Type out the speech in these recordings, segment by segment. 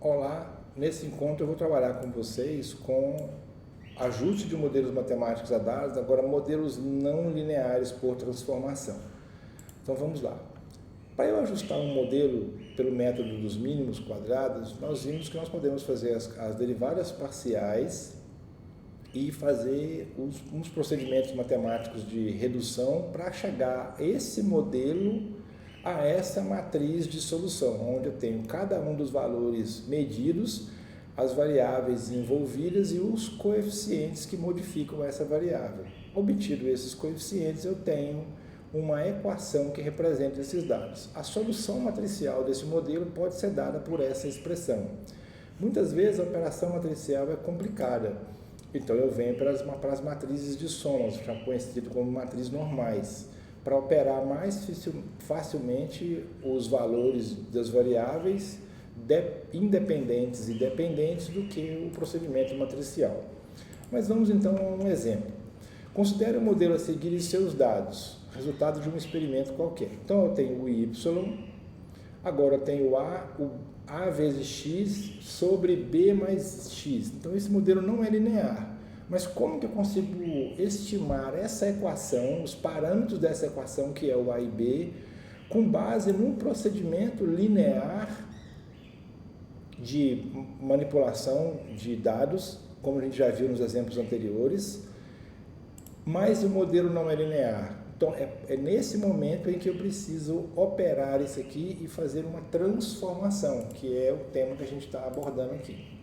Olá, nesse encontro eu vou trabalhar com vocês com ajuste de modelos matemáticos a dados, agora modelos não lineares por transformação. Então vamos lá. Para eu ajustar um modelo pelo método dos mínimos quadrados, nós vimos que nós podemos fazer as derivadas parciais e fazer uns procedimentos matemáticos de redução para chegar esse modelo a essa matriz de solução, onde eu tenho cada um dos valores medidos, as variáveis envolvidas e os coeficientes que modificam essa variável. Obtido esses coeficientes, eu tenho uma equação que representa esses dados. A solução matricial desse modelo pode ser dada por essa expressão. Muitas vezes a operação matricial é complicada, então eu venho para as matrizes de somas, já conhecido como matrizes normais, para operar mais facilmente os valores das variáveis independentes e dependentes do que o procedimento matricial. Mas vamos então a um exemplo. Considere o modelo a seguir e seus dados, resultado de um experimento qualquer. Então eu tenho o y, agora eu tenho a vezes x sobre b mais x. Então esse modelo não é linear. Mas como que eu consigo estimar essa equação, os parâmetros dessa equação, que é o a e b, com base num procedimento linear de manipulação de dados, como a gente já viu nos exemplos anteriores, mas o modelo não é linear. Então, é nesse momento em que eu preciso operar isso aqui e fazer uma transformação, que é o tema que a gente está abordando aqui.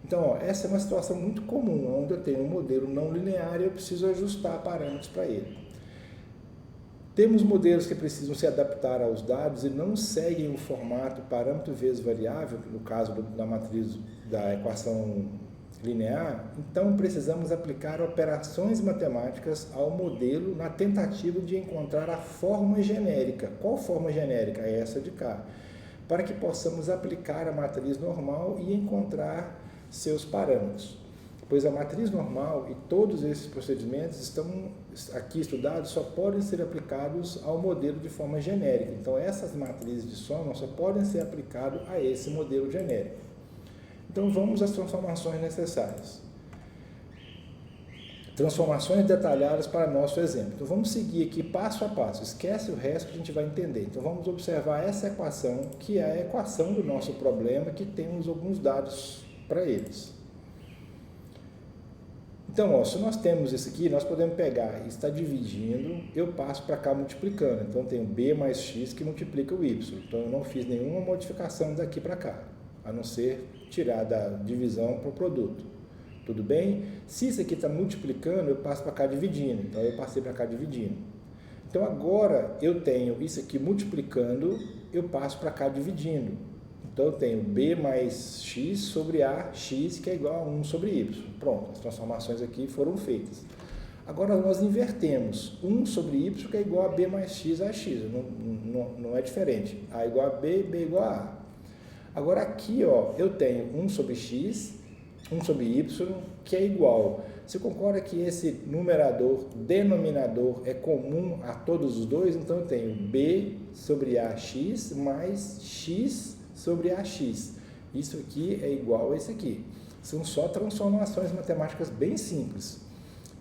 Então, essa é uma situação muito comum, onde eu tenho um modelo não linear e eu preciso ajustar parâmetros para ele. Temos modelos que precisam se adaptar aos dados e não seguem o formato parâmetro vezes variável, no caso da matriz da equação linear, então precisamos aplicar operações matemáticas ao modelo na tentativa de encontrar a forma genérica. Qual forma genérica? É essa de cá. Para que possamos aplicar a matriz normal e encontrar seus parâmetros. Pois a matriz normal e todos esses procedimentos estão aqui estudados só podem ser aplicados ao modelo de forma genérica. Então essas matrizes de soma só podem ser aplicadas a esse modelo genérico. Então vamos às transformações necessárias. Transformações detalhadas para nosso exemplo. Então vamos seguir aqui passo a passo, esquece o resto que a gente vai entender. Então vamos observar essa equação, que é a equação do nosso problema, que temos alguns dados para eles. Então, se nós temos isso aqui, nós podemos pegar e está dividindo, eu passo para cá multiplicando. Então, eu tenho b mais x que multiplica o y. Então, eu não fiz nenhuma modificação daqui para cá, a não ser tirar da divisão para o produto. Tudo bem? Se isso aqui está multiplicando, eu passo para cá dividindo. Então, eu passei para cá dividindo. Então, agora eu tenho isso aqui multiplicando, eu passo para cá dividindo. Então, eu tenho b mais x sobre ax, que é igual a 1 sobre y. Pronto, as transformações aqui foram feitas. Agora, nós invertemos 1 sobre y, que é igual a b mais x a x. Não é diferente. A igual a b, b igual a a. Agora, aqui, eu tenho 1 sobre x, 1 sobre y, que é igual. Você concorda que esse denominador é comum a todos os dois? Então, eu tenho b sobre ax mais x sobre ax. Isso aqui é igual a esse aqui. São só transformações matemáticas bem simples.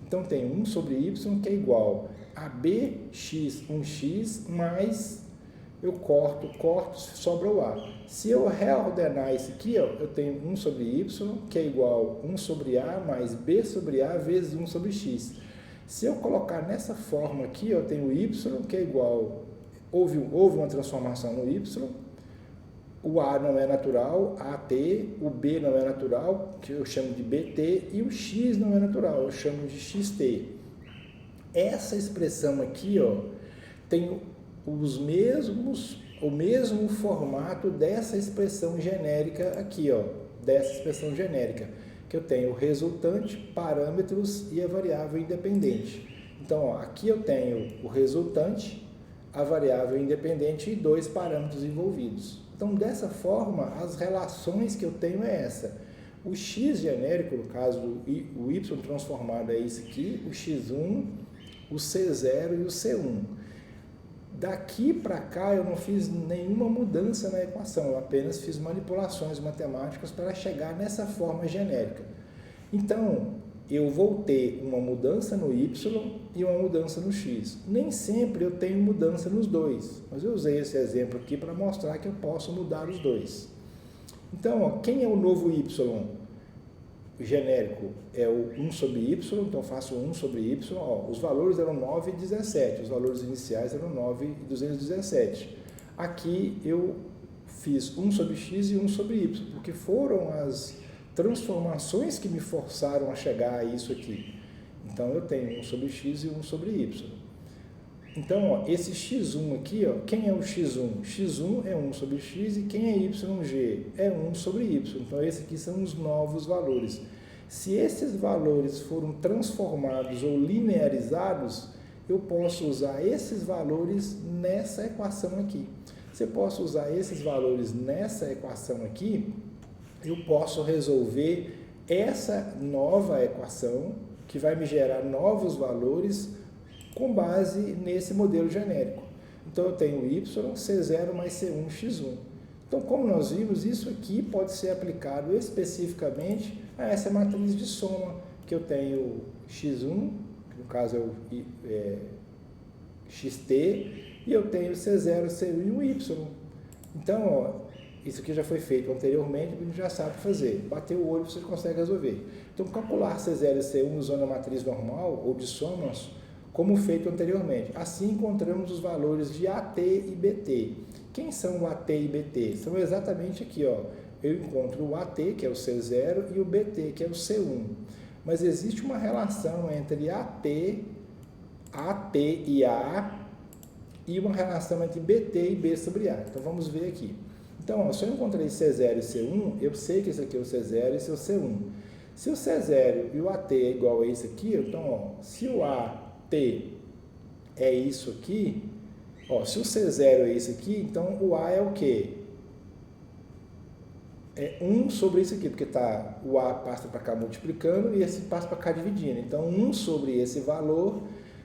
Então, tem 1 sobre y, que é igual a bx 1x, mais eu corto, sobra o a. Se eu reordenar isso aqui, eu tenho 1 sobre y, que é igual a 1 sobre a, mais b sobre a, vezes 1 sobre x. Se eu colocar nessa forma aqui, eu tenho y, que é igual, houve uma transformação no y, o A não é natural, AT, o B não é natural, que eu chamo de BT, e o X não é natural, eu chamo de XT. Essa expressão aqui, tem o mesmo formato dessa expressão genérica aqui, dessa expressão genérica, que eu tenho o resultante, parâmetros e a variável independente. Então, aqui eu tenho o resultante, a variável independente e 2 parâmetros envolvidos. Então, dessa forma, as relações que eu tenho é essa. O x genérico, no caso, o y transformado é isso aqui, o x1, o c0 e o c1. Daqui para cá eu não fiz nenhuma mudança na equação, eu apenas fiz manipulações matemáticas para chegar nessa forma genérica. Então, eu vou ter uma mudança no y e uma mudança no x. Nem sempre eu tenho mudança nos dois, mas eu usei esse exemplo aqui para mostrar que eu posso mudar os dois. Então, ó, quem é o novo y? O genérico é o 1 sobre y, então eu faço 1 sobre y, ó, os valores eram 9 e 17, os valores iniciais eram 9 e 217. Aqui eu fiz 1 sobre x e 1 sobre y, porque foram as transformações que me forçaram a chegar a isso aqui. Então eu tenho 1 sobre x e 1 sobre y. Então, ó, esse x1 aqui, ó, quem é o x1? x1 é 1 sobre x e quem é yg? É 1 sobre y. Então, esses aqui são os novos valores. Se esses valores foram transformados ou linearizados, eu posso usar esses valores nessa equação aqui. Se eu posso usar esses valores nessa equação aqui, eu posso resolver essa nova equação, que vai me gerar novos valores com base nesse modelo genérico. Então, eu tenho y, c0 mais c1, x1. Então, como nós vimos, isso aqui pode ser aplicado especificamente a essa matriz de soma, que eu tenho x1, que no caso é o xt, e eu tenho c0, c1 e o y. Então, ó, isso aqui já foi feito anteriormente, a gente já sabe fazer. Bater o olho, você consegue resolver. Então, calcular c0 e c1 usando a matriz normal ou de somas, como feito anteriormente. Assim, encontramos os valores de AT e BT. Quem são o AT e BT? São exatamente aqui, ó. Eu encontro o AT, que é o C0, e o BT, que é o C1. Mas existe uma relação entre AT e A, e uma relação entre BT e B sobre A. Então, vamos ver aqui. Então, ó, se eu encontrei C0 e C1, eu sei que esse aqui é o C0 e esse é o C1. Se o C0 e o AT é igual a esse aqui, então, ó, se o AT é isso aqui, ó, se o C0 é esse aqui, então o A é o quê? É 1 sobre isso aqui, porque tá, o A passa para cá multiplicando e esse passa para cá dividindo. Então, 1 sobre esse valor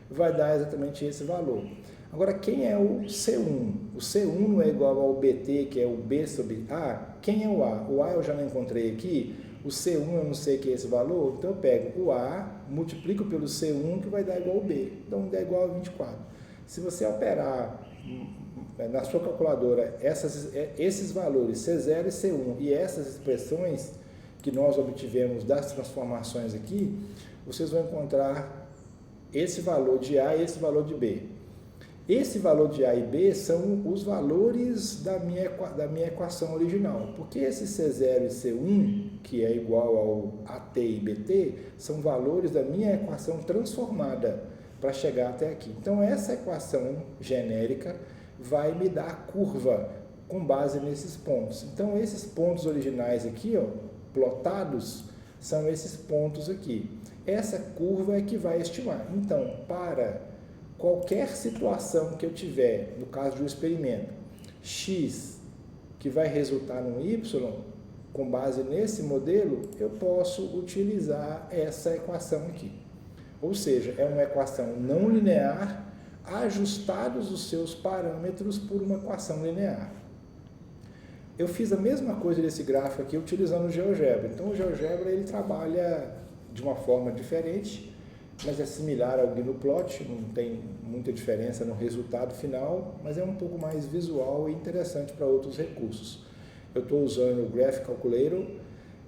vai dar exatamente esse valor. Agora, quem é o C1? O C1 não é igual ao BT, que é o B sobre A. Quem é o A? O A eu já não encontrei aqui. O C1 eu não sei que é esse valor, então eu pego o A, multiplico pelo C1, que vai dar igual ao B. Então, dá igual a 24. Se você operar na sua calculadora esses valores C0 e C1 e essas expressões que nós obtivemos das transformações aqui, vocês vão encontrar esse valor de A e esse valor de B. Esse valor de A e B são os valores da minha equação original, porque esse C0 e C1, que é igual ao AT e BT, são valores da minha equação transformada para chegar até aqui. Então, essa equação genérica vai me dar a curva com base nesses pontos. Então, esses pontos originais aqui, ó, plotados, são esses pontos aqui. Essa curva é que vai estimar. Então, para qualquer situação que eu tiver, no caso de um experimento, x, que vai resultar num y, com base nesse modelo, eu posso utilizar essa equação aqui. Ou seja, é uma equação não linear, ajustados os seus parâmetros por uma equação linear. Eu fiz a mesma coisa desse gráfico aqui utilizando o GeoGebra. Então, o GeoGebra ele trabalha de uma forma diferente, mas é similar ao GnuPlot, não tem muita diferença no resultado final, mas é um pouco mais visual e interessante para outros recursos. Eu estou usando o Graph Calculator.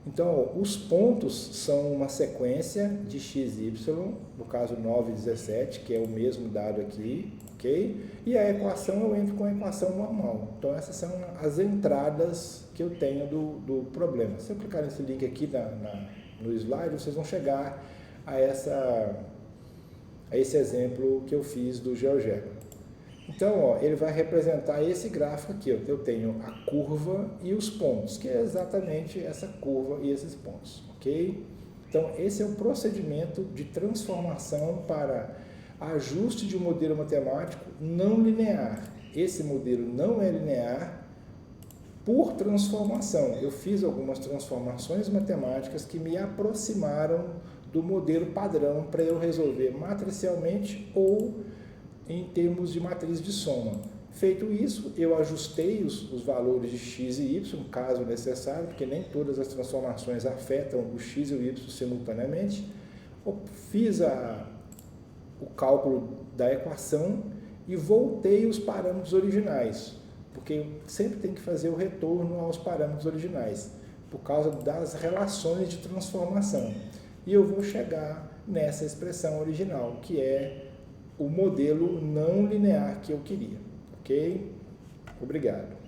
Então, os pontos são uma sequência de x, y, no caso 9 e 17, que é o mesmo dado aqui, ok? E a equação eu entro com a equação normal. Então, essas são as entradas que eu tenho do problema. Se eu clicar nesse link aqui no slide, vocês vão chegar a esse exemplo que eu fiz do GeoGebra. Então, ó, ele vai representar esse gráfico aqui. Ó. Eu tenho a curva e os pontos, que é exatamente essa curva e esses pontos, ok? Então, esse é o procedimento de transformação para ajuste de um modelo matemático não linear. Esse modelo não é linear por transformação. Eu fiz algumas transformações matemáticas que me aproximaram do modelo padrão para eu resolver matricialmente ou em termos de matriz de soma. Feito isso, eu ajustei os valores de x e y, caso necessário, porque nem todas as transformações afetam o x e o y simultaneamente. Fiz o cálculo da equação e voltei os parâmetros originais, porque sempre tem que fazer o retorno aos parâmetros originais, por causa das relações de transformação. E eu vou chegar nessa expressão original, que é o modelo não linear que eu queria. Ok? Obrigado.